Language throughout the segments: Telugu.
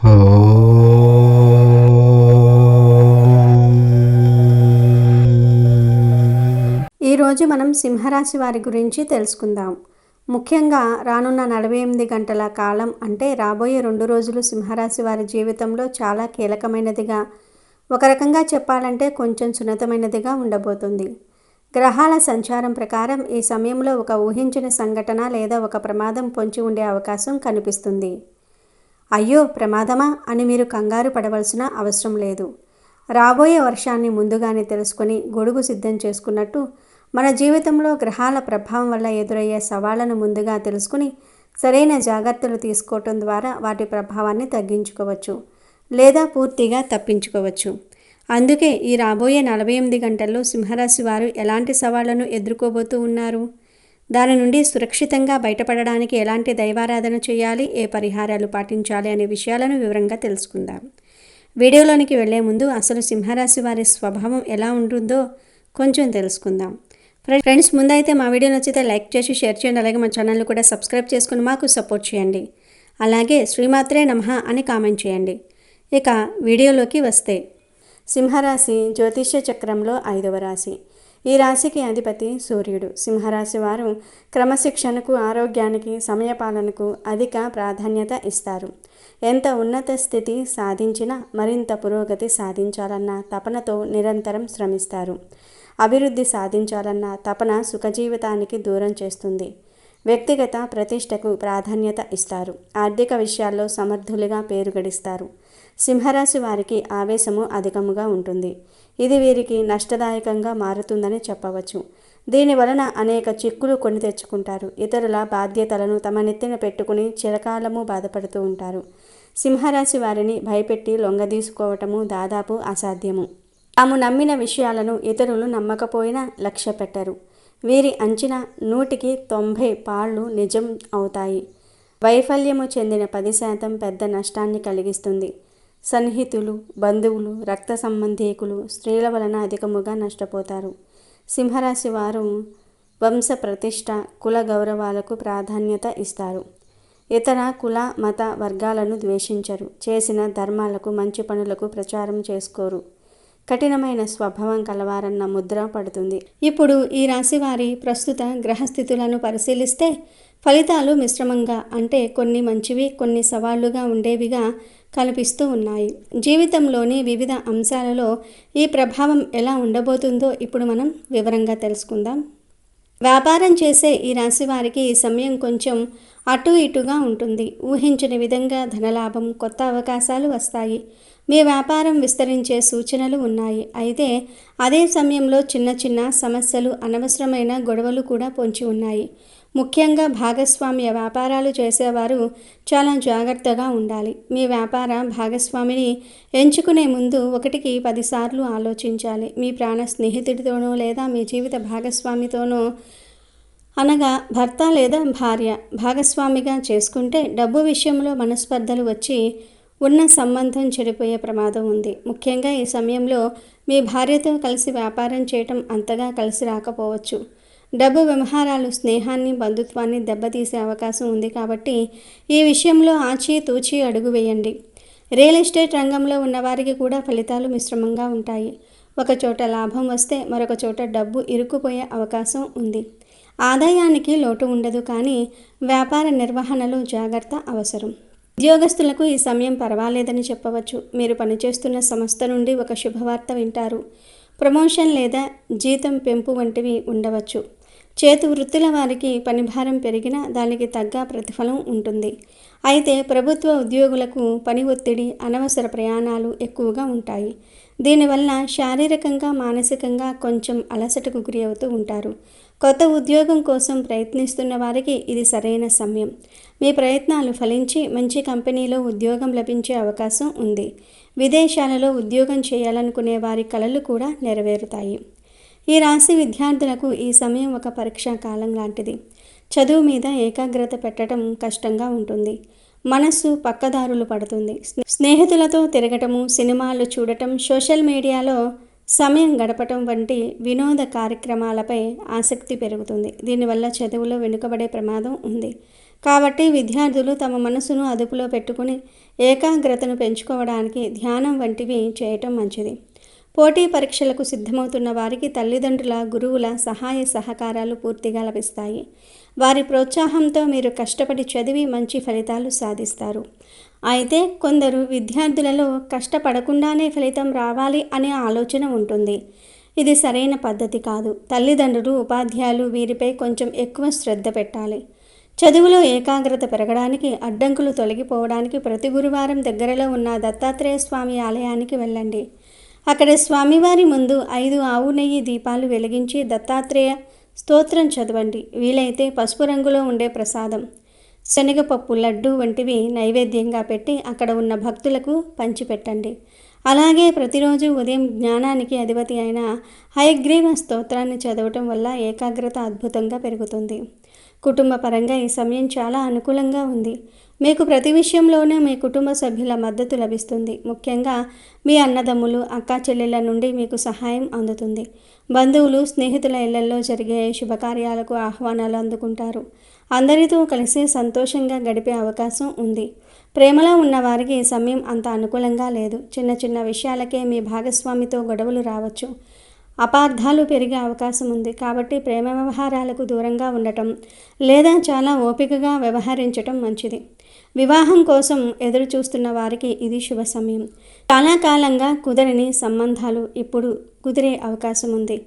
ఈరోజు మనం సింహరాశి వారి గురించి తెలుసుకుందాం. ముఖ్యంగా రానున్న 48 గంటల కాలం అంటే రాబోయే 2 రోజులు సింహరాశి వారి జీవితంలో చాలా కీలకమైనదిగా, ఒక రకంగా చెప్పాలంటే కొంచెం సున్నితమైనదిగా ఉండబోతుంది. గ్రహాల సంచారం ప్రకారం ఈ సమయంలో ఒక ఊహించని సంఘటన లేదా ఒక ప్రమాదం పొంచి ఉండే అవకాశం కనిపిస్తుంది. అయ్యో ప్రమాదమా అని మీరు కంగారు పడవలసిన అవసరం లేదు. రాబోయే వర్షాన్ని ముందుగానే తెలుసుకొని గొడుగు సిద్ధం చేసుకున్నట్టు మన జీవితంలో గ్రహాల ప్రభావం వల్ల ఎదురయ్యే సవాళ్లను ముందుగా తెలుసుకుని సరైన జాగ్రత్తలు తీసుకోవటం ద్వారా వాటి ప్రభావాన్ని తగ్గించుకోవచ్చు లేదా పూర్తిగా తప్పించుకోవచ్చు. అందుకే ఈ రాబోయే 48 గంటల్లో సింహరాశి వారు ఎలాంటి సవాళ్లను ఎదుర్కోబోతూ ఉన్నారు, దాని నుండి సురక్షితంగా బయటపడడానికి ఎలాంటి దైవారాధన చేయాలి, ఏ పరిహారాలు పాటించాలి అనే విషయాలను వివరంగా తెలుసుకుందాం. వీడియోలోనికి వెళ్లే ముందు అసలు సింహరాశి వారి స్వభావం ఎలా ఉంటుందో కొంచెం తెలుసుకుందాం. ఫ్రెండ్స్, ముందైతే మా వీడియో నచ్చితే లైక్ చేసి షేర్ చేయండి. అలాగే మా ఛానల్ని కూడా సబ్స్క్రైబ్ చేసుకుని మాకు సపోర్ట్ చేయండి. అలాగే శ్రీమాత్రే నమః అని కామెంట్ చేయండి. ఇక వీడియోలోకి వస్తే, సింహరాశి జ్యోతిష్య చక్రంలో 5వ రాశి. ఈ రాశికి అధిపతి సూర్యుడు. సింహరాశి వారు క్రమశిక్షణకు, ఆరోగ్యానికి, సమయపాలనకు అధిక ప్రాధాన్యత ఇస్తారు. ఎంత ఉన్నత స్థితి సాధించినా మరింత పురోగతి సాధించాలన్న తపనతో నిరంతరం శ్రమిస్తారు. అభివృద్ధి సాధించాలన్న తపన సుఖజీవితానికి దూరం చేస్తుంది. వ్యక్తిగత ప్రతిష్టకు ప్రాధాన్యత ఇస్తారు. ఆర్థిక విషయాల్లో సమర్థులుగా పేరు గడిస్తారు. సింహరాశి వారికి ఆవేశము అధికముగా ఉంటుంది. ఇది వీరికి నష్టదాయకంగా మారుతుందని చెప్పవచ్చు. దీనివలన అనేక చిక్కులు కొని తెచ్చుకుంటారు. ఇతరుల బాధ్యతలను తమ నెత్తిన పెట్టుకుని చిరకాలము బాధపడుతూ ఉంటారు. సింహరాశి వారిని భయపెట్టి లొంగదీసుకోవటము దాదాపు అసాధ్యము. తాము నమ్మిన విషయాలను ఇతరులు నమ్మకపోయినా లక్ష్య పెట్టరు. వీరి అంచనా 100కి 90 పాళ్ళు నిజం అవుతాయి. వైఫల్యము చెందిన 10% పెద్ద నష్టాన్ని కలిగిస్తుంది. సన్నిహితులు, బంధువులు, రక్త సంబంధీకులు, స్త్రీల వలన అధికముగా నష్టపోతారు. సింహరాశి వారు వంశ ప్రతిష్ట, కుల గౌరవాలకు ప్రాధాన్యత ఇస్తారు. ఇతర కుల మత వర్గాలను ద్వేషించరు. చేసిన ధర్మాలకు, మంచి పనులకు ప్రచారం చేసుకోరు. కఠినమైన స్వభావం కలవారన్న ముద్ర పడుతుంది. ఇప్పుడు ఈ రాశి వారి ప్రస్తుత గ్రహస్థితులను పరిశీలిస్తే ఫలితాలు మిశ్రమంగా, అంటే కొన్ని మంచివి, కొన్ని సవాళ్లుగా ఉండేవిగా కనిపిస్తూ ఉన్నాయి. జీవితంలోని వివిధ అంశాలలో ఈ ప్రభావం ఎలా ఉండబోతుందో ఇప్పుడు మనం వివరంగా తెలుసుకుందాం. వ్యాపారం చేసే ఈ రాశి వారికి ఈ సమయం కొంచెం అటు ఇటుగా ఉంటుంది. ఊహించని విధంగా ధనలాభం, కొత్త అవకాశాలు వస్తాయి. మీ వ్యాపారం విస్తరించే సూచనలు ఉన్నాయి. అయితే అదే సమయంలో చిన్న చిన్న సమస్యలు, అనవసరమైన గొడవలు కూడా పొంచి ఉన్నాయి. ముఖ్యంగా భాగస్వామ్య వ్యాపారాలు చేసేవారు చాలా జాగ్రత్తగా ఉండాలి. మీ వ్యాపార భాగస్వామిని ఎంచుకునే ముందు 1కి 10 సార్లు ఆలోచించాలి. మీ ప్రాణ స్నేహితుడితోనో లేదా మీ జీవిత భాగస్వామితోనో, అనగా భర్త లేదా భార్య భాగస్వామిగా చేసుకుంటే డబ్బు విషయంలో మనస్పర్ధలు వచ్చి ఉన్న సంబంధం చెడిపోయే ప్రమాదం ఉంది. ముఖ్యంగా ఈ సమయంలో మీ భార్యతో కలిసి వ్యాపారం చేయటం అంతగా కలిసి రాకపోవచ్చు. డబ్బు వ్యవహారాలు స్నేహాన్ని, బంధుత్వాన్ని దెబ్బతీసే అవకాశం ఉంది. కాబట్టి ఈ విషయంలో ఆచితూచి అడుగు వేయండి. రియల్ ఎస్టేట్ రంగంలో ఉన్నవారికి కూడా ఫలితాలు మిశ్రమంగా ఉంటాయి. ఒక చోట లాభం వస్తే మరొక చోట డబ్బు ఇరుక్కుపోయే అవకాశం ఉంది. ఆదాయానికి లోటు ఉండదు, కానీ వ్యాపార నిర్వహణలో జాగ్రత్త అవసరం. ఉద్యోగస్తులకు ఈ సమయం పర్వాలేదని చెప్పవచ్చు. మీరు పనిచేస్తున్న సంస్థ నుండి ఒక శుభవార్త వింటారు. ప్రమోషన్ లేదా జీతం పెంపు వంటివి ఉండవచ్చు. చేతి వృత్తుల వారికి పనిభారం పెరిగినా దానికి తగ్గ ప్రతిఫలం ఉంటుంది. అయితే ప్రభుత్వ ఉద్యోగులకు పని ఒత్తిడి, అనవసర ప్రయాణాలు ఎక్కువగా ఉంటాయి. దీనివల్ల శారీరకంగా, మానసికంగా కొంచెం అలసటకు గురి అవుతూ ఉంటారు. కొత్త ఉద్యోగం కోసం ప్రయత్నిస్తున్న వారికి ఇది సరైన సమయం. మీ ప్రయత్నాలు ఫలించి మంచి కంపెనీలో ఉద్యోగం లభించే అవకాశం ఉంది. విదేశాలలో ఉద్యోగం చేయాలనుకునే వారి కలలు కూడా నెరవేరుతాయి. ఈ రాశి విద్యార్థులకు ఈ సమయం ఒక పరీక్షా కాలం లాంటిది. చదువు మీద ఏకాగ్రత పెట్టడం కష్టంగా ఉంటుంది. మనస్సు పక్కదారులు పడుతుంది. స్నేహితులతో తిరగటము, సినిమాలు చూడటం, సోషల్ మీడియాలో సమయం గడపటం వంటి వినోద కార్యక్రమాలపై ఆసక్తి పెరుగుతుంది. దీనివల్ల చదువులో వెనుకబడే ప్రమాదం ఉంది. కాబట్టి విద్యార్థులు తమ మనసును అదుపులో పెట్టుకుని ఏకాగ్రతను పెంచుకోవడానికి ధ్యానం వంటివి చేయటం మంచిది. పోటీ పరీక్షలకు సిద్ధమవుతున్న వారికి తల్లిదండ్రుల, గురువుల సహాయ సహకారాలు పూర్తిగా లభిస్తాయి. వారి ప్రోత్సాహంతో మీరు కష్టపడి చదివి మంచి ఫలితాలు సాధిస్తారు. అయితే కొందరు విద్యార్థులలో కష్టపడకుండానే ఫలితం రావాలి అనే ఆలోచన ఉంటుంది. ఇది సరైన పద్ధతి కాదు. తల్లిదండ్రులు, ఉపాధ్యాయులు వీరిపై కొంచెం ఎక్కువ శ్రద్ధ పెట్టాలి. చదువులో ఏకాగ్రత పెరగడానికి, అడ్డంకులు తొలగిపోవడానికి ప్రతి గురువారం దగ్గరలో ఉన్న దత్తాత్రేయ స్వామి ఆలయానికి వెళ్ళండి. అక్కడ స్వామివారి ముందు 5 ఆవు నెయ్యి దీపాలు వెలిగించి దత్తాత్రేయ స్తోత్రం చదవండి. వీలైతే పసుపు రంగులో ఉండే ప్రసాదం, శనగపప్పు లడ్డు వంటివి నైవేద్యంగా పెట్టి అక్కడ ఉన్న భక్తులకు పంచిపెట్టండి. అలాగే ప్రతిరోజు ఉదయం జ్ఞానానికి అధిపతి అయిన హయగ్రీవ స్తోత్రాన్ని చదవటం వల్ల ఏకాగ్రత అద్భుతంగా పెరుగుతుంది. కుటుంబ పరంగా ఈ సమయం చాలా అనుకూలంగా ఉంది. మీకు ప్రతి విషయంలోనూ మీ కుటుంబ సభ్యుల మద్దతు లభిస్తుంది. ముఖ్యంగా మీ అన్నదమ్ములు, అక్కా చెల్లెళ్ళ నుండి మీకు సహాయం అందుతుంది. బంధువులు, స్నేహితుల ఇళ్లలో జరిగే శుభకార్యాలకు ఆహ్వానాలు అందుకుంటారు. అందరితో కలిసి సంతోషంగా గడిపే అవకాశం ఉంది. ప్రేమలో ఉన్నవారికి ఈ సమయం అంత అనుకూలంగా లేదు. చిన్న చిన్న విషయాలకే మీ భాగస్వామితో గొడవలు రావచ్చు. అపార్థాలు పెరిగే అవకాశం ఉంది. కాబట్టి ప్రేమ వ్యవహారాలకు దూరంగా ఉండటం లేదా చాలా ఓపికగా వ్యవహరించటం మంచిది. వివాహం కోసం ఎదురు చూస్తున్న వారికి ఇది శుభ సమయం. చాలా కాలంగా కుదరని సంబంధాలు ఇప్పుడు కుదిరే అవకాశం ఉంది.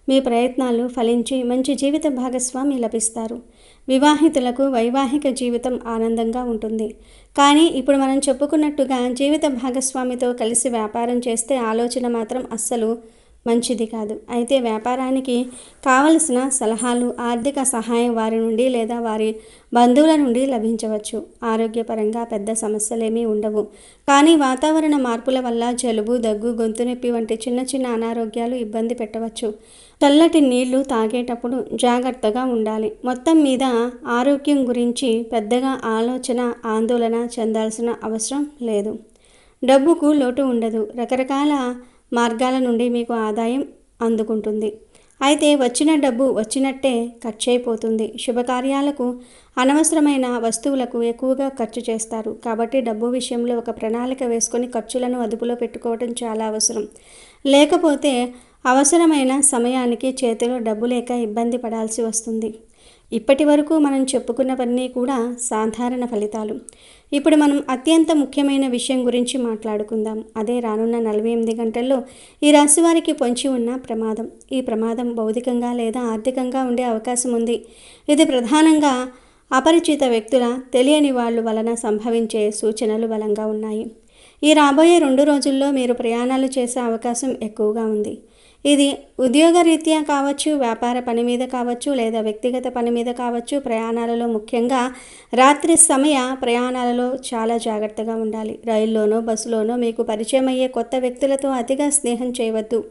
మీ ప్రయత్నాలు ఫలించి మంచి జీవిత భాగస్వామి లభిస్తారు. వివాహితులకు వైవాహిక జీవితం ఆనందంగా ఉంటుంది. కానీ ఇప్పుడు మనం చెప్పుకున్నట్టుగా జీవిత భాగస్వామితో కలిసి వ్యాపారం చేస్తే ఆలోచన మాత్రం అస్సలు మంచిది కాదు. అయితే వ్యాపారానికి కావలసిన సలహాలు, ఆర్థిక సహాయం వారి నుండి లేదా వారి బంధువుల నుండి లభించవచ్చు. ఆరోగ్యపరంగా పెద్ద సమస్యలేమీ ఉండవు. కానీ వాతావరణ మార్పుల వల్ల జలుబు, దగ్గు, గొంతు నొప్పి వంటి చిన్న చిన్న అనారోగ్యాలు ఇబ్బంది పెట్టవచ్చు. చల్లటి నీళ్లు తాగేటప్పుడు జాగ్రత్తగా ఉండాలి. మొత్తం మీద ఆరోగ్యం గురించి పెద్దగా ఆందోళన చెందాల్సిన అవసరం లేదు. డబ్బుకు లోటు ఉండదు. రకరకాల మార్గాల నుండి మీకు ఆదాయం అందుకుంటుంది. అయితే వచ్చిన డబ్బు వచ్చినట్టే ఖర్చయిపోతుంది. శుభకార్యాలకు, అనవసరమైన వస్తువులకు ఎక్కువగా ఖర్చు చేస్తారు. కాబట్టి డబ్బు విషయంలో ఒక ప్రణాళిక వేసుకొని ఖర్చులను అదుపులో పెట్టుకోవడం చాలా అవసరం. లేకపోతే అవసరమైన సమయానికి చేతిలో డబ్బు లేక ఇబ్బంది పడాల్సి వస్తుంది. ఇప్పటి వరకు మనం చెప్పుకున్నవన్నీ కూడా సాధారణ ఫలితాలు. ఇప్పుడు మనం అత్యంత ముఖ్యమైన విషయం గురించి మాట్లాడుకుందాం. అదే రానున్న 48 గంటల్లో ఈ రాశి వారికి పొంచి ఉన్న ప్రమాదం. ఈ ప్రమాదం భౌతికంగా లేదా ఆర్థికంగా ఉండే అవకాశం ఉంది. ఇది ప్రధానంగా అపరిచిత వ్యక్తుల, తెలియని వాళ్ళు వలన సంభవించే సూచనలు బలంగా ఉన్నాయి. ఈ రాబోయే 2 రోజుల్లో మీరు ప్రయాణాలు చేసే అవకాశం ఎక్కువగా ఉంది. ఇది ఉద్యోగరీత్యా కావచ్చు, వ్యాపార పని మీద కావచ్చు, లేదా వ్యక్తిగత పని మీద కావచ్చు. ప్రయాణాలలో, ముఖ్యంగా రాత్రి సమయ ప్రయాణాలలో చాలా జాగ్రత్తగా ఉండాలి. రైల్లోనో, బస్సులోనో మీకు పరిచయం అయ్యే కొత్త వ్యక్తులతో అతిగా స్నేహం చేయవద్దు.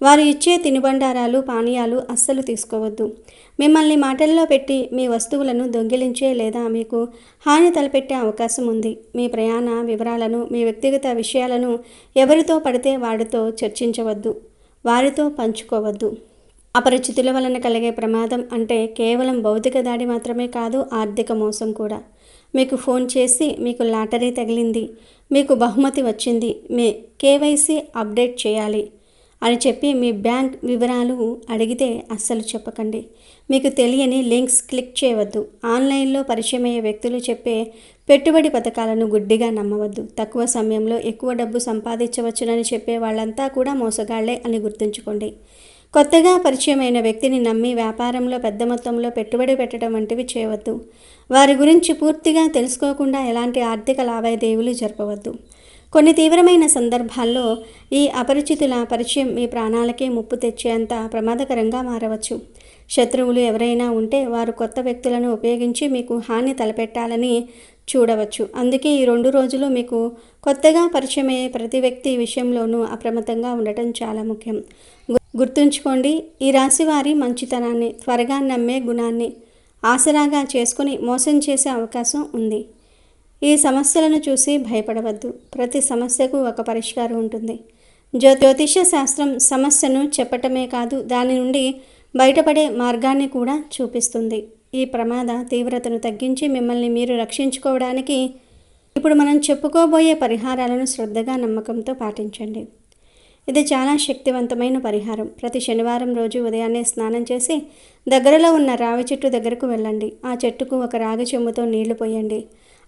వారు ఇచ్చే తినుబండారాలు, పానీయాలు అస్సలు తీసుకోవద్దు. మిమ్మల్ని మాటల్లో పెట్టి మీ వస్తువులను దొంగిలించే లేదా మీకు హాని తలపెట్టే అవకాశం ఉంది. మీ ప్రయాణ వివరాలను, మీ వ్యక్తిగత విషయాలను ఎవరితో పడితే వాడితో చర్చించవద్దు. వారితో పంచుకోవద్దు. అపరిచితుల వలన కలిగే ప్రమాదం అంటే కేవలం భౌతిక దాడి మాత్రమే కాదు, ఆర్థిక మోసం కూడా. మీకు ఫోన్ చేసి మీకు లాటరీ తగిలింది, మీకు బహుమతి వచ్చింది, మీ కేవైసీ అప్డేట్ చేయాలి అని చెప్పి మీ బ్యాంక్ వివరాలు అడిగితే అస్సలు చెప్పకండి. మీకు తెలియని లింక్స్ క్లిక్ చేయవద్దు. ఆన్లైన్లో పరిచయమయ్యే వ్యక్తులు చెప్పే పెట్టుబడి పథకాలను గుడ్డిగా నమ్మవద్దు. తక్కువ సమయంలో ఎక్కువ డబ్బు సంపాదించవచ్చునని చెప్పే వాళ్ళంతా కూడా మోసగాళ్లే అని గుర్తుంచుకోండి. కొత్తగా పరిచయమైన వ్యక్తిని నమ్మి వ్యాపారంలో పెద్ద మొత్తంలో పెట్టుబడి పెట్టడం వంటివి చేయవద్దు. వారి గురించి పూర్తిగా తెలుసుకోకుండా ఎలాంటి ఆర్థిక లావాదేవీలు జరపవద్దు. కొన్ని తీవ్రమైన సందర్భాల్లో ఈ అపరిచితుల పరిచయం మీ ప్రాణాలకే ముప్పు తెచ్చేంత ప్రమాదకరంగా మారవచ్చు. శత్రువులు ఎవరైనా ఉంటే వారు కొత్త వ్యక్తులను ఉపయోగించి మీకు హాని తలపెట్టాలని చూడవచ్చు. అందుకే ఈ 2 రోజులు మీకు కొత్తగా పరిచయమయ్యే ప్రతి వ్యక్తి విషయంలోనూ అప్రమత్తంగా ఉండటం చాలా ముఖ్యం. గుర్తుంచుకోండి, ఈ రాశి వారి మంచితనాన్ని, త్వరగా నమ్మే గుణాన్ని ఆసరాగా చేసుకుని మోసం చేసే అవకాశం ఉంది. ఈ సమస్యలను చూసి భయపడవద్దు. ప్రతి సమస్యకు ఒక పరిష్కారం ఉంటుంది. జ్యోతిష శాస్త్రం సమస్యను చెప్పటమే కాదు, దాని నుండి బయటపడే మార్గాన్ని కూడా చూపిస్తుంది. ఈ ప్రమాద తీవ్రతను తగ్గించి మిమ్మల్ని మీరు రక్షించుకోవడానికి ఇప్పుడు మనం చెప్పుకోబోయే పరిహారాలను శ్రద్ధగా నమ్మకంతో పాటించండి. ఇది చాలా శక్తివంతమైన పరిహారం. ప్రతి శనివారం రోజు ఉదయాన్నే స్నానం చేసి దగ్గరలో ఉన్న రావి చెట్టు దగ్గరకు వెళ్ళండి. ఆ చెట్టుకు ఒక రాగి చెంబుతో నీళ్లు పోయండి.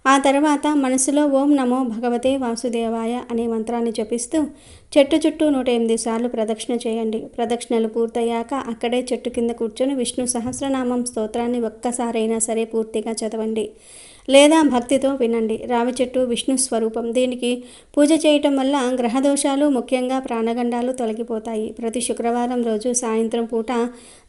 ఆ తర్వాత మనసులో ఓం నమో భగవతే వాసుదేవాయ అనే మంత్రాన్ని జపిస్తూ చెట్టు చుట్టూ 108 సార్లు ప్రదక్షిణ చేయండి. ప్రదక్షిణలు పూర్తయ్యాక అక్కడే చెట్టు కింద కూర్చొని విష్ణు సహస్రనామం స్తోత్రాన్ని ఒక్కసారైనా సరే పూర్తిగా చదవండి లేదా భక్తితో వినండి. రావి చెట్టు విష్ణు స్వరూపం. దీనికి పూజ చేయటం వల్ల గ్రహదోషాలు, ముఖ్యంగా ప్రాణగండాలు తొలగిపోతాయి. ప్రతి శుక్రవారం రోజు సాయంత్రం పూట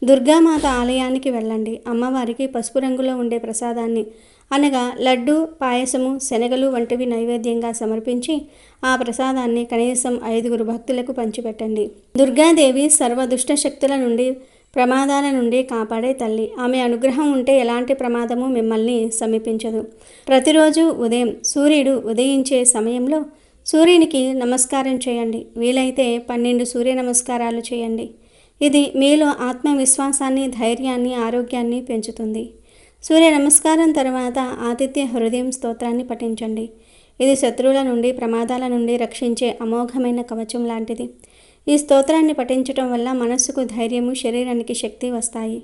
దుర్గామాత ఆలయానికి వెళ్ళండి. అమ్మవారికి పసుపు రంగులో ఉండే ప్రసాదాన్ని అనగా లడ్డు, పాయసము, శనగలు వంటివి నైవేద్యంగా సమర్పించి ఆ ప్రసాదాన్ని కనీసం 5 భక్తులకు పంచిపెట్టండి. దుర్గాదేవి సర్వదుష్ట శక్తుల నుండి, ప్రమాదాల నుండి కాపాడే తల్లి. ఆమె అనుగ్రహం ఉంటే ఎలాంటి ప్రమాదము మిమ్మల్ని సమీపించదు. ప్రతిరోజు ఉదయం సూర్యుడు ఉదయించే సమయంలో సూర్యునికి నమస్కారం చేయండి. వీలైతే 12 సూర్య నమస్కారాలు చేయండి. ఇది మీలో ఆత్మవిశ్వాసాన్ని, ధైర్యాన్ని, ఆరోగ్యాన్ని పెంచుతుంది. సూర్య నమస్కారం తర్వాత ఆదిత్య హృదయం స్తోత్రాన్ని పఠించండి. ఇది శత్రువుల నుండి, ప్రమాదాల నుండి రక్షించే అమోఘమైన కవచం లాంటిది. ఈ స్తోత్రాన్ని పఠించటం వల్ల మనస్సుకు ధైర్యము, శరీరానికి శక్తి వస్తాయి.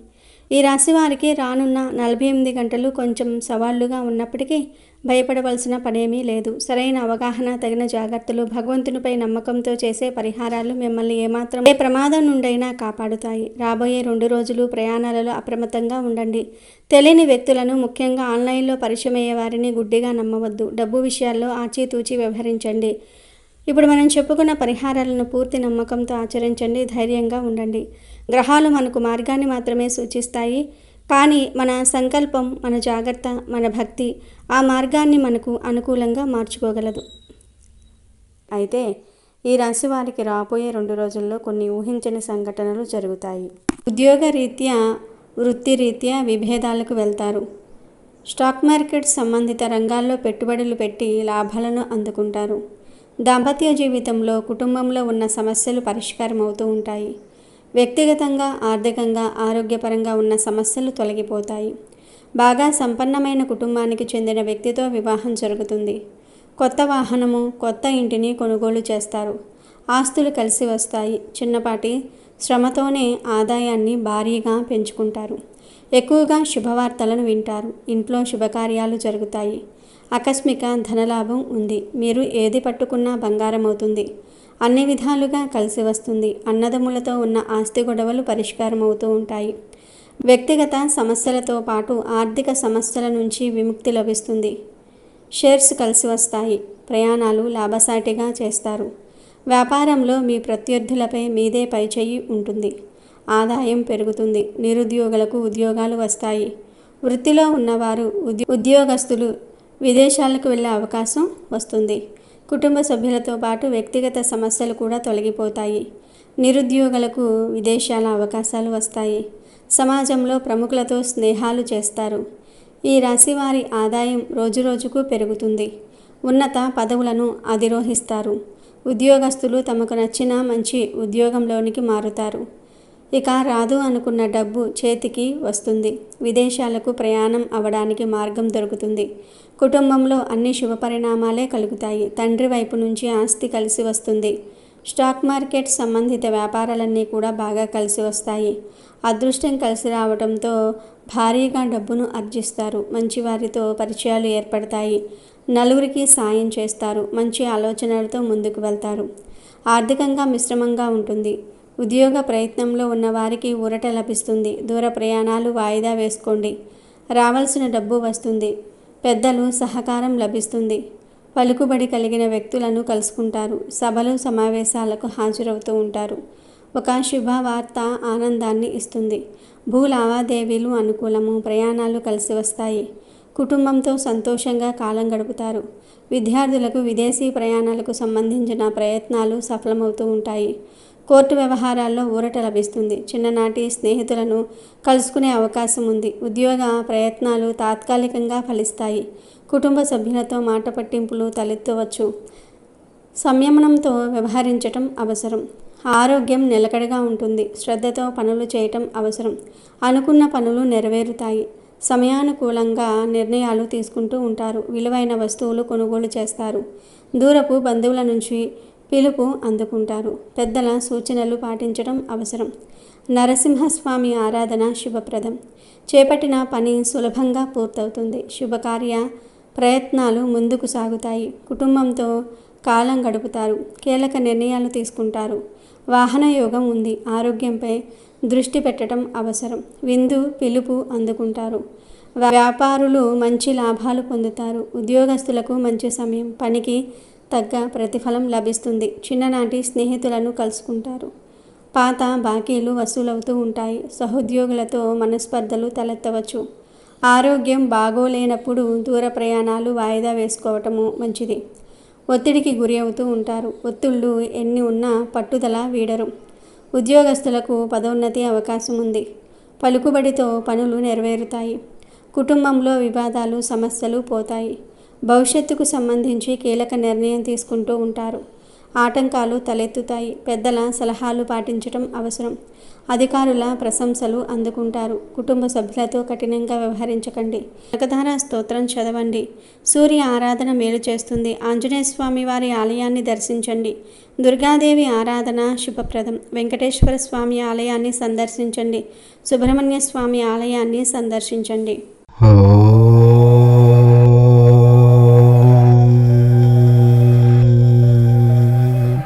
ఈ రాశి వారికి రానున్న 48 గంటలు కొంచెం సవాళ్లుగా ఉన్నప్పటికీ భయపడవలసిన పనేమీ లేదు. సరైన అవగాహన, తగిన జాగ్రత్తలు, భగవంతునిపై నమ్మకంతో చేసే పరిహారాలు మిమ్మల్ని ఏమాత్రం ఏ ప్రమాదం నుండైనా కాపాడుతాయి. రాబోయే 2 రోజులు ప్రయాణాలలో అప్రమత్తంగా ఉండండి. తెలియని వ్యక్తులను, ముఖ్యంగా ఆన్లైన్లో పరిచయమయ్యే వారిని గుడ్డిగా నమ్మవద్దు. డబ్బు విషయాల్లో ఆచితూచి వ్యవహరించండి. ఇప్పుడు మనం చెప్పుకున్న పరిహారాలను పూర్తి నమ్మకంతో ఆచరించండి. ధైర్యంగా ఉండండి. గ్రహాలు మనకు మార్గాన్ని మాత్రమే సూచిస్తాయి, కానీ మన సంకల్పం, మన జాగ్రత్త, మన భక్తి ఆ మార్గాన్ని మనకు అనుకూలంగా మార్చుకోగలదు. అయితే ఈ రాశి వారికి రాబోయే 2 రోజుల్లో కొన్ని ఊహించని సంఘటనలు జరుగుతాయి. ఉద్యోగరీత్యా, వృత్తిరీత్యా విభేదాలకు వెళ్తారు. స్టాక్ మార్కెట్ సంబంధిత రంగాల్లో పెట్టుబడులు పెట్టి లాభాలను అందుకుంటారు. దాంపత్య జీవితంలో, కుటుంబంలో ఉన్న సమస్యలు పరిష్కారం అవుతూ ఉంటాయి. వ్యక్తిగతంగా, ఆర్థికంగా, ఆరోగ్యపరంగా ఉన్న సమస్యలు తొలగిపోతాయి. బాగా సంపన్నమైన కుటుంబానికి చెందిన వ్యక్తితో వివాహం జరుగుతుంది. కొత్త వాహనము, కొత్త ఇంటిని కొనుగోలు చేస్తారు. ఆస్తులు కలిసి వస్తాయి. చిన్నపాటి శ్రమతోనే ఆదాయాన్ని భారీగా పెంచుకుంటారు. ఎక్కువగా శుభవార్తలను వింటారు. ఇంట్లో శుభకార్యాలు జరుగుతాయి. ఆకస్మిక ధనలాభం ఉంది. మీరు ఏది పట్టుకున్నా బంగారం అవుతుంది. అన్ని విధాలుగా కలిసి వస్తుంది. అన్నదమ్ములతో ఉన్న ఆస్తి గొడవలు పరిష్కారం అవుతూ ఉంటాయి. వ్యక్తిగత సమస్యలతో పాటు ఆర్థిక సమస్యల నుంచి విముక్తి లభిస్తుంది. షేర్స్ కలిసి వస్తాయి. ప్రయాణాలు లాభసాటిగా చేస్తారు. వ్యాపారంలో మీ ప్రత్యర్థులపై మీదే పైచేయి ఉంటుంది. ఆదాయం పెరుగుతుంది. నిరుద్యోగులకు ఉద్యోగాలు వస్తాయి. వృత్తిలో ఉన్నవారు, ఉద్యోగస్తులు విదేశాలకు వెళ్ళే అవకాశం వస్తుంది. కుటుంబ సభ్యులతో పాటు వ్యక్తిగత సమస్యలు కూడా తొలగిపోతాయి. నిరుద్యోగులకు విదేశాల అవకాశాలు వస్తాయి. సమాజంలో ప్రముఖులతో స్నేహాలు చేస్తారు. ఈ రాశి వారి ఆదాయం రోజురోజుకు పెరుగుతుంది. ఉన్నత పదవులను అధిరోహిస్తారు. ఉద్యోగస్తులు తమకు నచ్చిన మంచి ఉద్యోగంలోనికి మారుతారు. ఇక రాదు అనుకున్న డబ్బు చేతికి వస్తుంది. విదేశాలకు ప్రయాణం అవడానికి మార్గం దొరుకుతుంది. కుటుంబంలో అన్ని శుభపరిణామాలే కలుగుతాయి. తండ్రి వైపు నుంచి ఆస్తి కలిసి వస్తుంది. స్టాక్ మార్కెట్ సంబంధిత వ్యాపారాలన్నీ కూడా బాగా కలిసి వస్తాయి. అదృష్టం కలిసి రావడంతో భారీగా డబ్బును ఆర్జిస్తారు. మంచివారితో పరిచయాలు ఏర్పడతాయి. నలుగురికి సాయం చేస్తారు. మంచి ఆలోచనలతో ముందుకు వెళ్తారు. ఆర్థికంగా మిశ్రమంగా ఉంటుంది. ఉద్యోగ ప్రయత్నంలో ఉన్న వారికి ఊరట లభిస్తుంది. దూర ప్రయాణాలు వాయిదా వేసుకోండి. రావాల్సిన డబ్బు వస్తుంది. పెద్దలు సహకారం లభిస్తుంది. పలుకుబడి కలిగిన వ్యక్తులను కలుసుకుంటారు. సభలు, సమావేశాలకు హాజరవుతూ ఉంటారు. ఒక శుభవార్త ఆనందాన్ని ఇస్తుంది. భూ లావాదేవీలు అనుకూలము. ప్రయాణాలు కలిసి వస్తాయి. కుటుంబంతో సంతోషంగా కాలం గడుపుతారు. విద్యార్థులకు విదేశీ ప్రయాణాలకు సంబంధించిన ప్రయత్నాలు సఫలమవుతూ ఉంటాయి. కోర్టు వ్యవహారాల్లో ఊరట లభిస్తుంది. చిన్ననాటి స్నేహితులను కలుసుకునే అవకాశం ఉంది. ఉద్యోగ ప్రయత్నాలు తాత్కాలికంగా ఫలిస్తాయి. కుటుంబ సభ్యులతో మాట పట్టింపులు తలెత్తవచ్చు. సంయమనంతో వ్యవహరించటం అవసరం. ఆరోగ్యం నిలకడగా ఉంటుంది. శ్రద్ధతో పనులు చేయటం అవసరం. అనుకున్న పనులు నెరవేరుతాయి. సమయానుకూలంగా నిర్ణయాలు తీసుకుంటూ ఉంటారు. విలువైన వస్తువులు కొనుగోలు చేస్తారు. దూరపు బంధువుల నుంచి పిలుపు అందుకుంటారు. పెద్దల సూచనలు పాటించడం అవసరం. నరసింహస్వామి ఆరాధన శుభప్రదం. చేపట్టిన పని సులభంగా పూర్తవుతుంది. శుభకార్య ప్రయత్నాలు ముందుకు సాగుతాయి. కుటుంబంతో కాలం గడుపుతారు. కీలక నిర్ణయాలు తీసుకుంటారు. వాహన యోగం ఉంది. ఆరోగ్యంపై దృష్టి పెట్టడం అవసరం. విందు పిలుపు అందుకుంటారు. వ్యాపారులు మంచి లాభాలు పొందుతారు. ఉద్యోగస్తులకు మంచి సమయం. పనికి తగ్గ ప్రతిఫలం లభిస్తుంది. చిన్ననాటి స్నేహితులను కలుసుకుంటారు. పాత బాకీలు వసూలవుతూ ఉంటాయి. సహోద్యోగులతో మనస్పర్ధలు తలెత్తవచ్చు. ఆరోగ్యం బాగోలేనప్పుడు దూర ప్రయాణాలు వాయిదా వేసుకోవటము మంచిది. ఒత్తిడికి గురి అవుతూ ఉంటారు. ఒత్తిళ్లు ఎన్ని ఉన్నా పట్టుదల వీడరు. ఉద్యోగస్తులకు పదోన్నతి అవకాశం ఉంది. పలుకుబడితో పనులు నెరవేరుతాయి. కుటుంబంలో వివాదాలు సమస్యలు పోతాయి. భవిష్యత్తుకు సంబంధించి కీలక నిర్ణయం తీసుకుంటూ ఉంటారు. ఆటంకాలు తలెత్తుతాయి. పెద్దల సలహాలు పాటించడం అవసరం. అధికారుల ప్రశంసలు అందుకుంటారు. కుటుంబ సభ్యులతో కఠినంగా వ్యవహరించకండి. కనకధార స్తోత్రం చదవండి. సూర్య ఆరాధన మేలు చేస్తుంది. ఆంజనేయ స్వామి వారి ఆలయాన్ని దర్శించండి. దుర్గాదేవి ఆరాధన శుభప్రదం. వెంకటేశ్వర స్వామి ఆలయాన్ని సందర్శించండి. సుబ్రహ్మణ్య స్వామి ఆలయాన్ని సందర్శించండి.